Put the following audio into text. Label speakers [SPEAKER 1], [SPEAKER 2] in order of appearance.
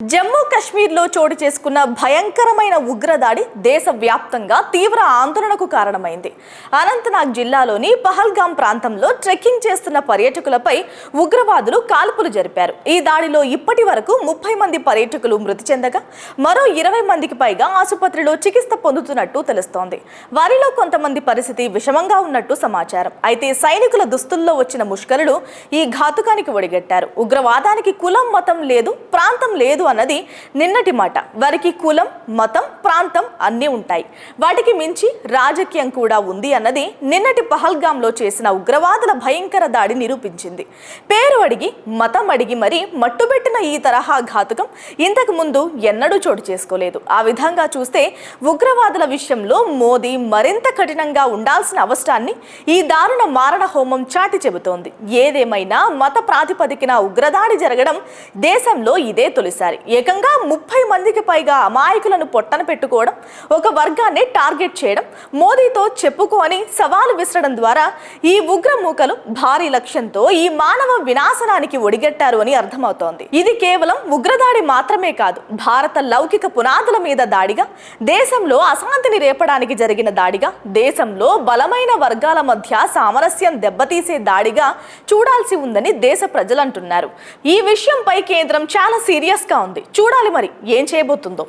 [SPEAKER 1] జమ్మూ కాశ్మీర్లో చోటు చేసుకున్న భయంకరమైన ఉగ్రదాడి దేశవ్యాప్తంగా తీవ్ర ఆందోళనకు కారణమైంది. అనంతనాగ్ జిల్లాలోని పహల్గామ్ ప్రాంతంలో ట్రెక్కింగ్ చేస్తున్న పర్యాటకులపై ఉగ్రవాదులు కాల్పులు జరిపారు. ఈ దాడిలో ఇప్పటి వరకు 30 మంది పర్యాటకులు మృతి చెందగా మరో 20 మందికి పైగా ఆసుపత్రిలో చికిత్స పొందుతున్నట్టు తెలుస్తోంది. వారిలో కొంతమంది పరిస్థితి విషమంగా ఉన్నట్టు సమాచారం. అయితే సైనికుల దుస్తుల్లో వచ్చిన ముష్కరులు ఈ ఘాతుకానికి ఒడిగట్టారు. ఉగ్రవాదానికి కులం మతం లేదు, ప్రాంతం లేదు అన్నది నిన్నటి మాట. వారికి కులం, మతం, ప్రాంతం అన్నీ ఉంటాయి. వాటికి మించి రాజకీయం కూడా ఉంది అన్నది నిన్నటి పహల్గామ్లో చేసిన ఉగ్రవాదుల భయంకర దాడి నిరూపించింది. పేరు అడిగి, మతం అడిగి మరీ మట్టుబెట్టిన ఈ తరహా ఘాతుకం ఇంతకు ముందు ఎన్నడూ చోటు చేసుకోలేదు. ఆ విధంగా చూస్తే ఉగ్రవాదుల విషయంలో మోదీ మరింత కఠినంగా ఉండాల్సిన అవసరాన్ని ఈ దారుణ మారణ హోమం చాటి చెబుతోంది. ఏదేమైనా మత ప్రాతిపదికన ఉగ్రదాడి జరగడం దేశంలో ఇదే తొలిసారి. ఏకంగా 30 మందికి పైగా అమాయకులను పొట్టన పెట్టుకోవడం, ఒక వర్గాన్ని టార్గెట్ చేయడం, మోదీతో చెప్పుకో అని సవాలు విసరడం ద్వారా ఈ ఉగ్రమూకలు భారీ లక్ష్యంతో ఈ మానవ వినాశనానికి ఒడిగట్టారు అని అర్థమవుతోంది. ఇది కేవలం ఉగ్రదాడి మాత్రమే కాదు, భారత లౌకిక పునాదుల మీద దాడిగా, దేశంలో అశాంతిని రేపడానికి జరిగిన దాడిగా, దేశంలో బలమైన వర్గాల మధ్య సామరస్యం దెబ్బతీసే దాడిగా చూడాల్సి ఉందని దేశ ప్రజలంటున్నారు. ఈ విషయంపై కేంద్రం చాలా సీరియస్ గా ఉంది. చూడాలి మరి ఏం చేయబోతుందో.